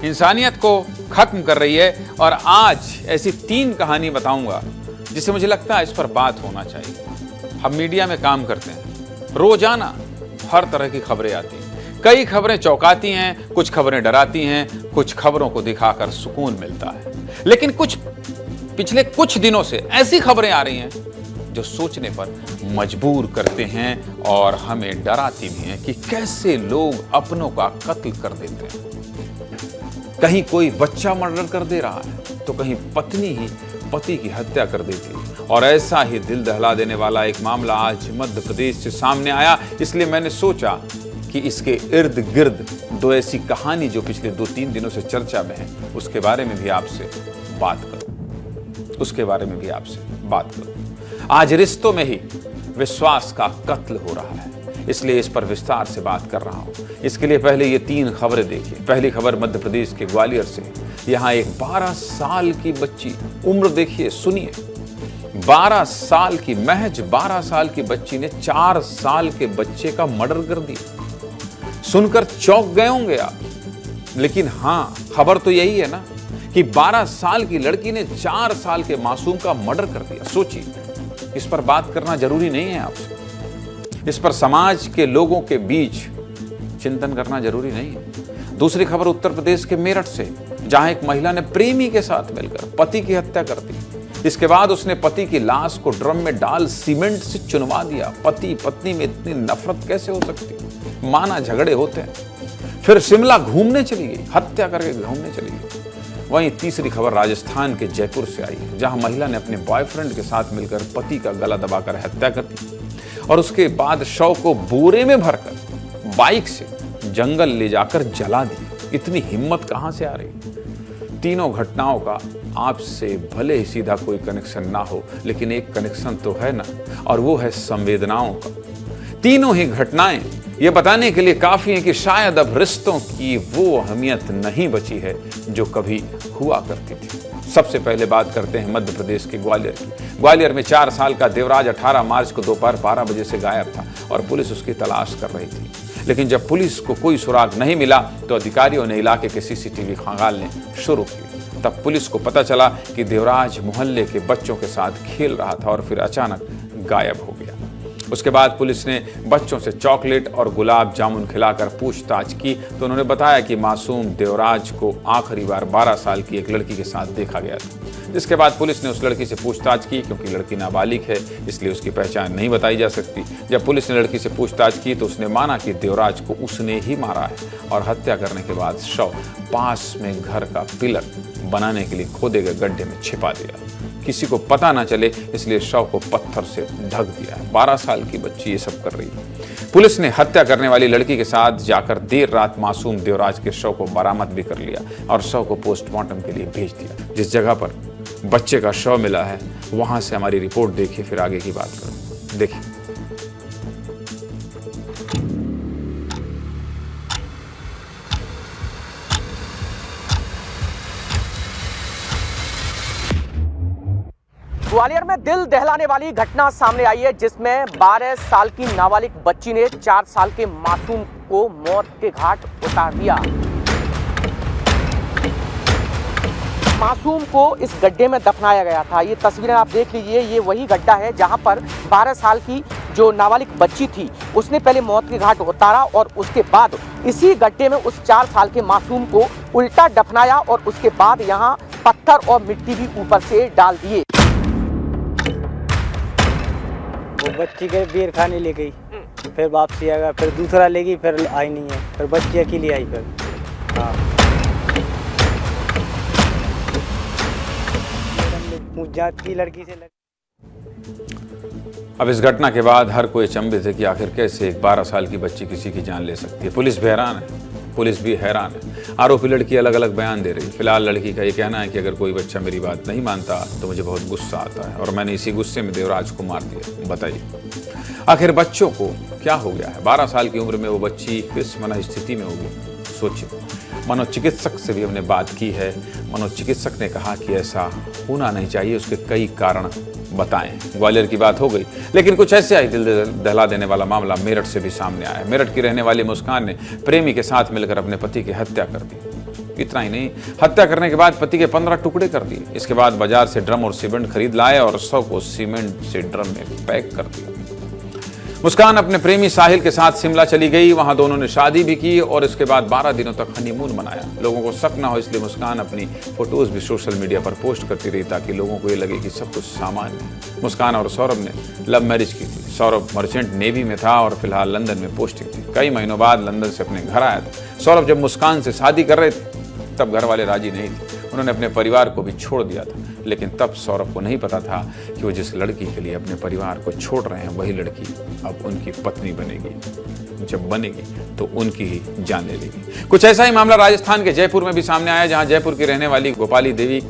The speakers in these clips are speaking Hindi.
इंसानियत को खत्म कर रही है। और आज ऐसी 3 कहानी बताऊंगा जिसे मुझे लगता है इस पर बात होना चाहिए। हम मीडिया में काम करते हैं, रोजाना हर तरह की खबरें आती हैं। कई खबरें चौंकाती हैं, कुछ खबरें डराती हैं, कुछ खबरों को दिखाकर सुकून मिलता है। लेकिन पिछले कुछ दिनों से ऐसी खबरें आ रही हैं जो सोचने पर मजबूर करते हैं और हमें डराती भी हैं कि कैसे लोग अपनों का कत्ल कर देते हैं। कहीं कोई बच्चा मर्डर कर दे रहा है तो कहीं पत्नी ही पति की हत्या कर देती है। और ऐसा ही दिल दहला देने वाला एक मामला आज मध्य प्रदेश से सामने आया। इसलिए मैंने सोचा कि इसके इर्द गिर्द 2 ऐसी कहानी जो पिछले 2-3 दिनों से चर्चा में है उसके बारे में भी आपसे बात करूं। आज रिश्तों में ही विश्वास का कत्ल हो रहा है, इसलिए इस पर विस्तार से बात कर रहा हूं। इसके लिए पहले ये 3 खबरें देखिए। पहली खबर मध्य प्रदेश के ग्वालियर से। यहां एक 12 साल की बच्ची, उम्र देखिए, सुनिए, 12 साल की, महज 12 साल की बच्ची ने 4 साल के बच्चे का मर्डर कर दिया। सुनकर चौंक गए होंगे आप, लेकिन हां, खबर तो यही है ना कि 12 साल की लड़की ने 4 साल के मासूम का मर्डर कर दिया। सोचिए, इस पर बात करना जरूरी नहीं है आपसे, इस पर समाज के लोगों के बीच चिंतन करना जरूरी नहीं है। दूसरी खबर उत्तर प्रदेश के मेरठ से, जहां एक महिला ने प्रेमी के साथ मिलकर पति की हत्या कर दी। इसके बाद उसने पति की लाश को ड्रम में डाल सीमेंट से चुनवा दिया। पति पत्नी में इतनी नफरत कैसे हो सकती है? माना झगड़े होते हैं। फिर शिमला घूमने चली गई, हत्या करके घूमने चली गई। वहीं तीसरी खबर राजस्थान के जयपुर से आई है, जहां महिला ने अपने बॉयफ्रेंड के साथ मिलकर पति का गला दबाकर हत्या कर दी और उसके बाद शव को बोरे में भरकर बाइक से जंगल ले जाकर जला दी। इतनी हिम्मत कहां से आ रही? तीनों घटनाओं का आपसे भले ही सीधा कोई कनेक्शन ना हो, लेकिन एक कनेक्शन तो है ना, और वो है संवेदनाओं का। तीनों ही घटनाएं ये बताने के लिए काफी है कि शायद अब रिश्तों की वो अहमियत नहीं बची है जो कभी हुआ करती थी। सबसे पहले बात करते हैं मध्य प्रदेश के ग्वालियर की। ग्वालियर में 4 साल का देवराज 18 मार्च को दोपहर 12 बजे से गायब था और पुलिस उसकी तलाश कर रही थी। लेकिन जब पुलिस को कोई सुराग नहीं मिला तो अधिकारियों ने इलाके के सीसीटीवी खंगालने शुरू किए। तब पुलिस को पता चला कि देवराज मोहल्ले के बच्चों के साथ खेल रहा था और फिर अचानक गायब हो गया। उसके बाद पुलिस ने बच्चों से चॉकलेट और गुलाब जामुन खिलाकर पूछताछ की तो उन्होंने बताया कि मासूम देवराज को आखिरी बार 12 साल की एक लड़की के साथ देखा गया था। जिसके बाद पुलिस ने उस लड़की से पूछताछ की। क्योंकि लड़की नाबालिग है इसलिए उसकी पहचान नहीं बताई जा सकती। जब पुलिस ने लड़की से पूछताछ की तो उसने माना कि देवराज को उसने ही मारा है और हत्या करने के बाद शव पास में घर का पिलर बनाने के लिए खोदे गए गड्ढे में छिपा दिया। किसी को पता ना चले इसलिए शव को पत्थर से ढक दिया है। 12 साल की बच्ची ये सब कर रही है। पुलिस ने हत्या करने वाली लड़की के साथ जाकर देर रात मासूम देवराज के शव को बरामद भी कर लिया और शव को पोस्टमार्टम के लिए भेज दिया। जिस जगह पर बच्चे का शव मिला है वहां से हमारी रिपोर्ट देखिए, फिर आगे की बात करो। देखिए, ग्वालियर में दिल दहलाने वाली घटना सामने आई है, जिसमें 12 साल की नाबालिग बच्ची ने 4 साल के मासूम को मौत के घाट उतार दिया। मासूम को इस गड्ढे में दफनाया गया था। ये तस्वीरें आप देख लीजिए, ये वही गड्ढा है जहां पर 12 साल की जो नाबालिग बच्ची थी उसने पहले मौत के घाट उतारा और उसके बाद इसी गड्ढे में उस 4 साल के मासूम को उल्टा दफनाया और उसके बाद यहाँ पत्थर और मिट्टी भी ऊपर से डाल दिए। वो बच्ची के बेर खाने ले गई, फिर वापसी आ गया, फिर दूसरा ले गई, फिर आई नहीं है, फिर बच्ची अकेली आई। फिर हाँ, जात की लड़की से अब इस घटना के बाद हर कोई अचंभित है कि आखिर कैसे एक 12 साल की बच्ची किसी की जान ले सकती है। पुलिस भी हैरान है, पुलिस भी हैरान है। आरोपी लड़की अलग अलग बयान दे रही है। फिलहाल लड़की का ये कहना है कि अगर कोई बच्चा मेरी बात नहीं मानता तो मुझे बहुत गुस्सा आता है और मैंने इसी गुस्से में देवराज को मार दिया। बताइए आखिर बच्चों को क्या हो गया है? 12 साल की उम्र में वो बच्ची किस मनस्थिति में होगी? सोचिए। मनोचिकित्सक से भी हमने बात की है। मनोचिकित्सक ने कहा कि ऐसा होना नहीं चाहिए, उसके कई कारण बताएं। ग्वालियर की बात हो गई, लेकिन कुछ ऐसे ही दिल दहला देने वाला मामला मेरठ से भी सामने आया। मेरठ की रहने वाली मुस्कान ने प्रेमी के साथ मिलकर अपने पति की हत्या कर दी। इतना ही नहीं, हत्या करने के बाद पति के 15 टुकड़े कर दिए। इसके बाद बाजार से ड्रम और सीमेंट खरीद लाए और शव को सीमेंट से ड्रम में पैक कर दिया। मुस्कान अपने प्रेमी साहिल के साथ शिमला चली गई। वहां दोनों ने शादी भी की और इसके बाद 12 दिनों तक हनीमून मनाया। लोगों को शक ना हो इसलिए मुस्कान अपनी फोटोज भी सोशल मीडिया पर पोस्ट करती रही ताकि लोगों को ये लगे कि सब कुछ सामान्य है। मुस्कान और सौरभ ने लव मैरिज की थी। सौरभ मर्चेंट नेवी में था और फिलहाल लंदन में पोस्टिंग थी। कई महीनों बाद लंदन से अपने घर आया था। सौरभ जब मुस्कान से शादी कर रहे थे तब घर वाले राजी नहीं थे। उन्होंने अपने परिवार को भी छोड़ दिया था, लेकिन तब सौरभ को नहीं पता था कि वो जिस लड़की के लिए अपने परिवार को छोड़ रहे हैं वही लड़की अब उनकी पत्नी बनेगी। जब बनेगी तो उनकी ही जान ले लेगी। कुछ ऐसा ही मामला राजस्थान के जयपुर में भी सामने आया, जहां जयपुर की रहने वाली गोपाली देवी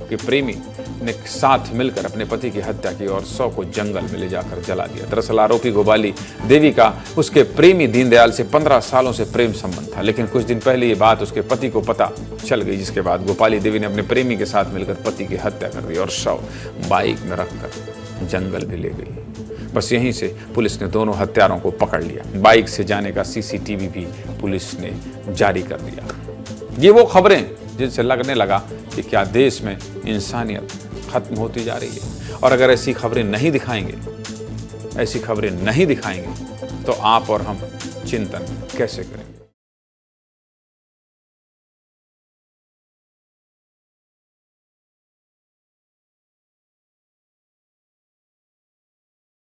के प्रेमी ने साथ मिलकर अपने पति की हत्या की और शव को जंगल में ले जाकर जला दिया। दरअसल आरोपी गोपाली देवी का उसके प्रेमी दीनदयाल से 15 सालों से प्रेम संबंध था, लेकिन कुछ दिन पहले ये बात उसके पति को पता चल गई, जिसके बाद गोपाली देवी ने अपने प्रेमी के साथ मिलकर पति की हत्या कर दी और शव बाइक में रखकर जंगल भी ले गई। बस यहीं से पुलिस ने दोनों हत्यारों को पकड़ लिया। बाइक से जाने का CCTV भी पुलिस ने जारी कर दिया। ये वो खबरें जिनसे लगने लगा कि क्या देश में इंसानियत खत्म होती जा रही है। और अगर ऐसी खबरें नहीं दिखाएंगे तो आप और हम चिंतन कैसे करेंगे।